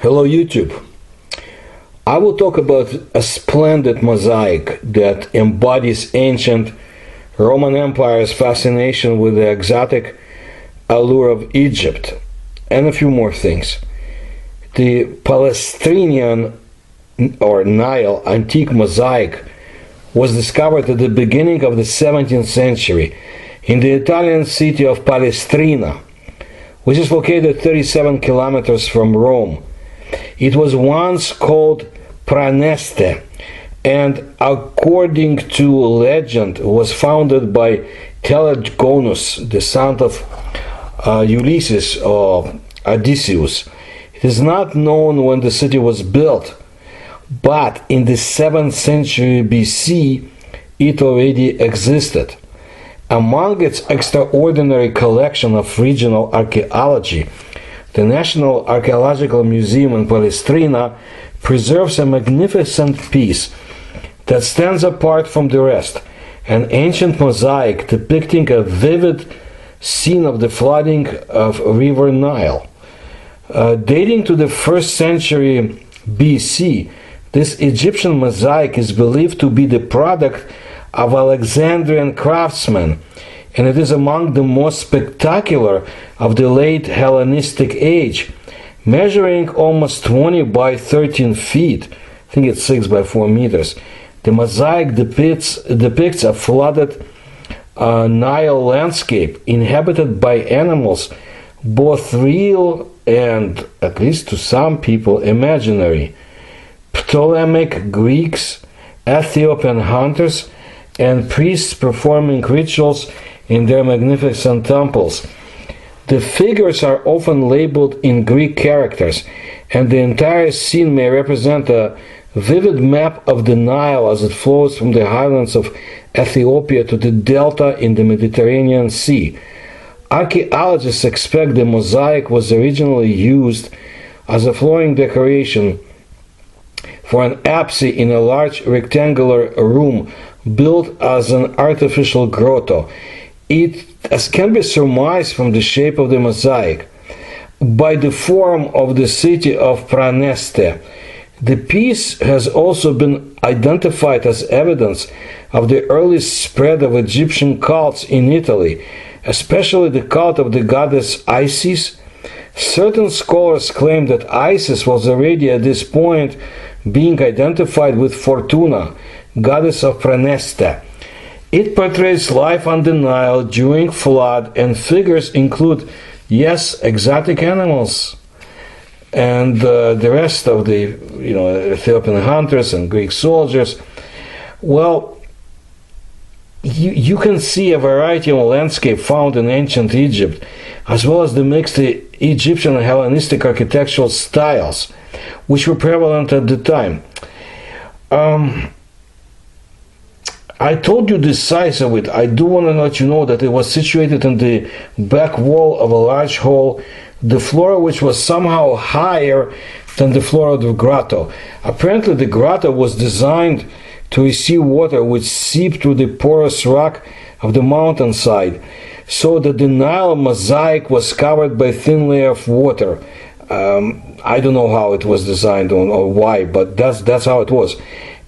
Hello YouTube. I will talk about a splendid mosaic that embodies ancient Roman Empire's fascination with the exotic allure of Egypt and a few more things. The Palestrinian or Nile antique mosaic was discovered at the beginning of the 17th century in the Italian city of Palestrina, which is located 37 kilometers from Rome. It was once called Praeneste, and according to legend was founded by Telegonus, the son of Ulysses or Odysseus. It is not known when the city was built, but in the 7th century BC it already existed. Among its extraordinary collection of regional archaeology, the National Archaeological Museum in Palestrina preserves a magnificent piece that stands apart from the rest, an ancient mosaic depicting a vivid scene of the flooding of river Nile. Dating to the 1st century BC, this Egyptian mosaic is believed to be the product of Alexandrian craftsmen, and it is among the most spectacular of the late Hellenistic age, measuring almost 20 by 13 feet. I think it's 6 by 4 meters. The mosaic depicts a flooded Nile landscape inhabited by animals, both real and, at least to some people, imaginary. Ptolemaic Greeks, Ethiopian hunters, and priests performing rituals in their magnificent temples. The figures are often labeled in Greek characters, and the entire scene may represent a vivid map of the Nile as it flows from the highlands of Ethiopia to the delta in the Mediterranean Sea. Archaeologists expect the mosaic was originally used as a flooring decoration for an apse in a large rectangular room built as an artificial grotto. It, as can be surmised from the shape of the mosaic, by the form of the city of Praeneste. The piece has also been identified as evidence of the early spread of Egyptian cults in Italy, especially the cult of the goddess Isis. Certain scholars claim that Isis was already at this point being identified with Fortuna, goddess of Praeneste. It portrays life on the Nile during flood, and figures include, yes, exotic animals, and the rest of the Ethiopian hunters and Greek soldiers. Well, you can see a variety of landscape found in ancient Egypt, as well as the mixed Egyptian and Hellenistic architectural styles, which were prevalent at the time. I told you the size of it. I do want to let you know that it was situated in the back wall of a large hall, the floor which was somehow higher than the floor of the grotto. Apparently the grotto was designed to receive water which seeped through the porous rock of the mountainside, so that the Nile mosaic was covered by a thin layer of water. I don't know how it was designed or why, but that's how it was.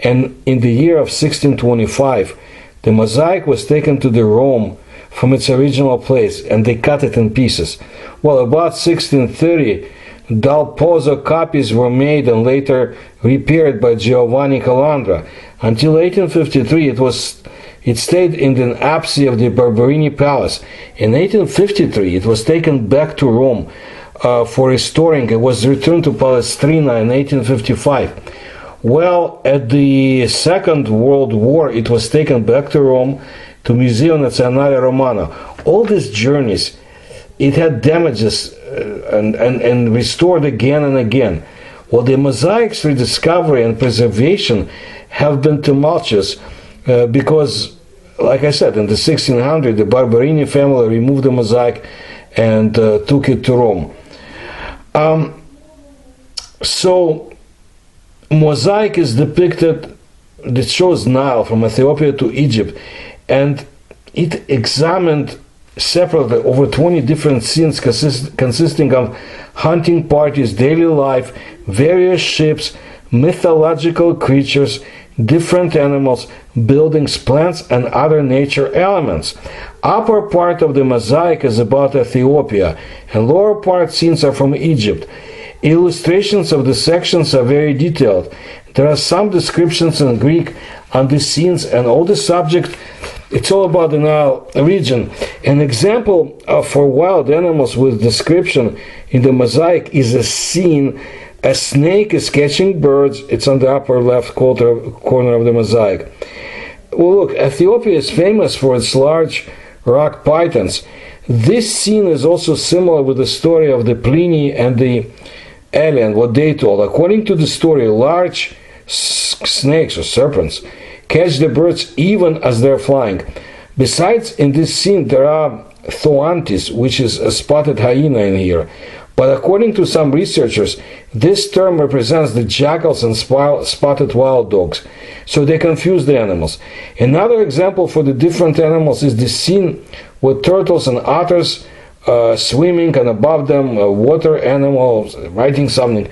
And in the year of 1625, the mosaic was taken to the Rome from its original place, and they cut it in pieces. Well, about 1630, Dal Pozzo copies were made and later repaired by Giovanni Calandra. Until 1853, it stayed in the apse of the Barberini Palace. In 1853, it was taken back to Rome for restoring. It was returned to Palestrina in 1855. Well, at the Second World War, it was taken back to Rome, to Museo Nazionale Romano. All these journeys, it had damages and restored again and again. Well, the mosaic's rediscovery and preservation have been tumultuous because, like I said, in the 1600s, the Barberini family removed the mosaic and took it to Rome. So, mosaic is depicted, it shows Nile from Ethiopia to Egypt, and it examined separately over 20 different scenes consisting of hunting parties, daily life, various ships, mythological creatures, different animals, buildings, plants, and other nature elements. Upper part of the mosaic is about Ethiopia, and lower part scenes are from Egypt. Illustrations of the sections are very detailed. There are some descriptions in Greek on the scenes, and all the subject, it's all about the Nile region. An example for wild animals with description in the mosaic is a scene. A snake is catching birds. It's on the upper left corner of the mosaic. Well, look, Ethiopia is famous for its large rock pythons. This scene is also similar with the story of the Pliny and the alien, what they told. According to the story, large snakes or serpents catch the birds even as they're flying. Besides, in this scene, there are thoantes, which is a spotted hyena in here. But according to some researchers, this term represents the jackals and spotted wild dogs, so they confuse the animals. Another example for the different animals is the scene with turtles and otters swimming, and above them water animals writing something.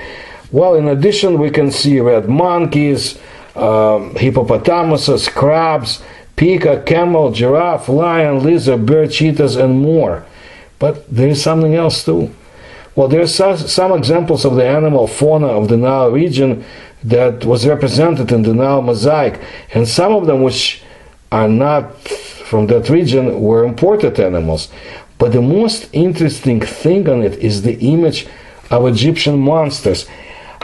Well, in addition, we can see red monkeys, hippopotamuses, crabs, peacock, camel, giraffe, lion, lizard, bear, cheetahs, and more. But there is something else too. Well, there are some examples of the animal fauna of the Nile region that was represented in the Nile mosaic, and some of them which are not from that region were imported animals. But the most interesting thing on it is the image of Egyptian monsters.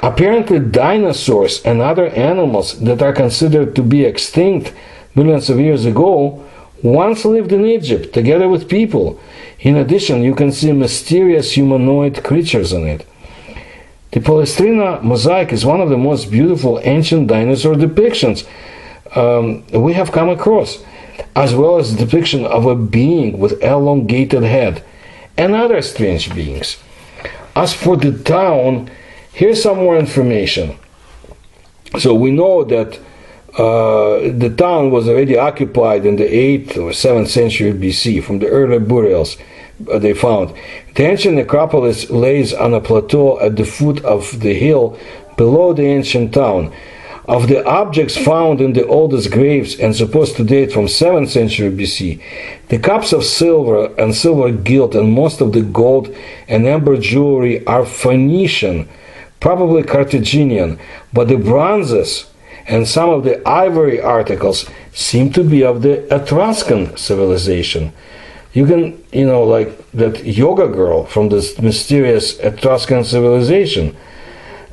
Apparently, dinosaurs and other animals that are considered to be extinct millions of years ago once lived in Egypt together with people. In addition, you can see mysterious humanoid creatures on it. The Palestrina Mosaic is one of the most beautiful ancient dinosaur depictions we have come across, as well as the depiction of a being with elongated head and other strange beings. As for the town, here's some more information. So we know that the town was already occupied in the 8th or 7th century BC from the early burials they found. The ancient necropolis lays on a plateau at the foot of the hill below the ancient town. Of the objects found in the oldest graves and supposed to date from 7th century BC, the cups of silver and silver gilt and most of the gold and amber jewelry are Phoenician, probably Carthaginian, but the bronzes and some of the ivory articles seem to be of the Etruscan civilization. You can, like that yoga girl from this mysterious Etruscan civilization.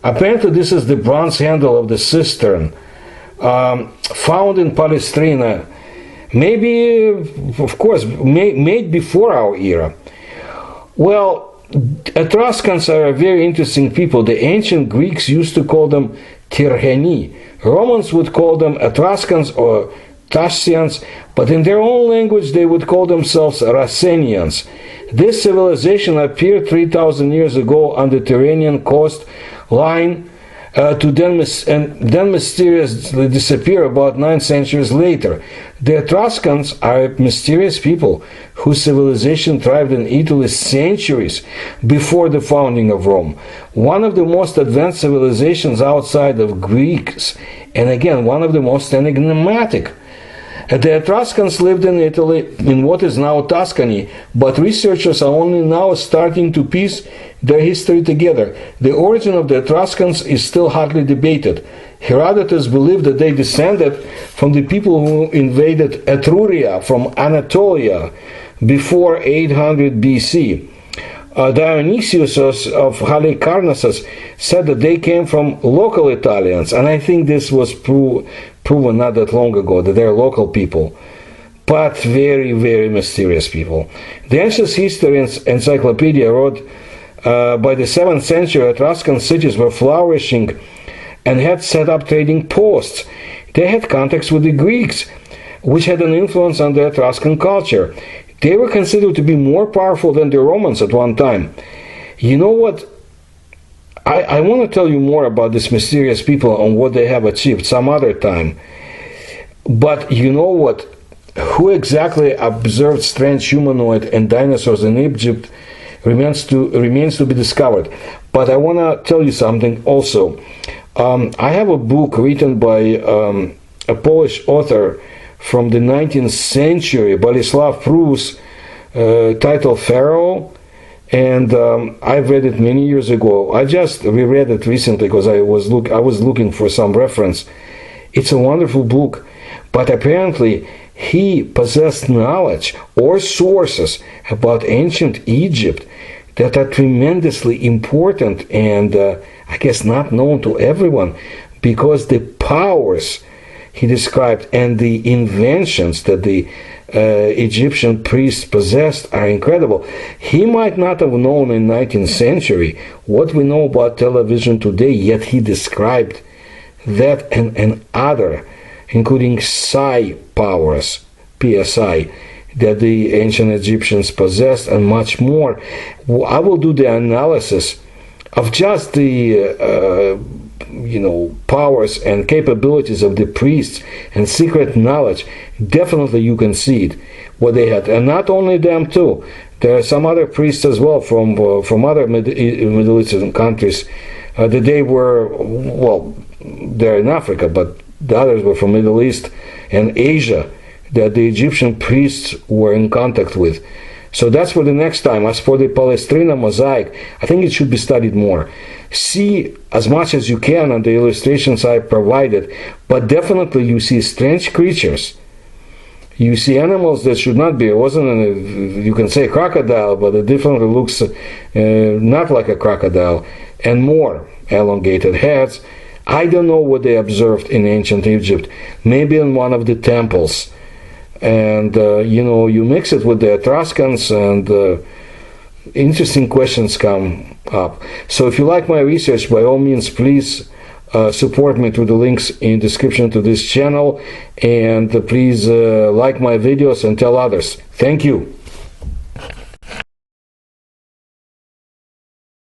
Apparently, this is the bronze handle of the cistern found in Palestrina, maybe, of course, made before our era. Well, Etruscans are a very interesting people. The ancient Greeks used to call them Tirheni. Romans would call them Etruscans or Thasians, but in their own language they would call themselves Racenians. This civilization appeared 3,000 years ago on the Tyrrhenian coast line to then mysteriously disappear about 9 centuries later. The Etruscans are mysterious people whose civilization thrived in Italy centuries before the founding of Rome. One of the most advanced civilizations outside of Greeks, and again, one of the most enigmatic. The Etruscans lived in Italy, in what is now Tuscany, but researchers are only now starting to piece their history together. The origin of the Etruscans is still hotly debated. Herodotus believed that they descended from the people who invaded Etruria from Anatolia before 800 BC. Dionysius of Halicarnassus said that they came from local Italians, and I think this was proven not that long ago, that they're local people, but very, very mysterious people. The ancient history encyclopedia wrote by the 7th century, Etruscan cities were flourishing and had set up trading posts. They had contacts with the Greeks, which had an influence on the Etruscan culture. They were considered to be more powerful than the Romans at one time. You know what? I want to tell you more about these mysterious people and what they have achieved some other time. But you know what? who exactly observed strange humanoid and dinosaurs in Egypt remains to be discovered. But I want to tell you something also. I have a book written by a Polish author from the 19th century, Bolesław Prus, titled Pharaoh, and I've read it many years ago. I just reread it recently because I was looking for some reference. It's a wonderful book, but apparently he possessed knowledge or sources about ancient Egypt that are tremendously important and I guess not known to everyone, because the powers he described and the inventions that the Egyptian priests possessed are incredible. He might not have known in 19th century what we know about television today, yet he described that and other, including psi powers, PSI, that the ancient Egyptians possessed, and much more. I will do the analysis of just the powers and capabilities of the priests and secret knowledge. Definitely you can see it, what they had. And not only them too. There are some other priests as well from other Middle Eastern countries that they were, well, they're in Africa, but the others were from Middle East and Asia that the Egyptian priests were in contact with. So that's for the next time. As for the Palestrina Mosaic, I think it should be studied more. See as much as you can on the illustrations I provided, but definitely you see strange creatures. You see animals that should not be. It wasn't, you can say crocodile, but it definitely looks not like a crocodile, and more elongated heads. I don't know what they observed in ancient Egypt. Maybe in one of the temples. And you mix it with the Etruscans, and interesting questions come up. So if you like my research, by all means, please support me through the links in the description to this channel, and please like my videos and tell others. Thank you.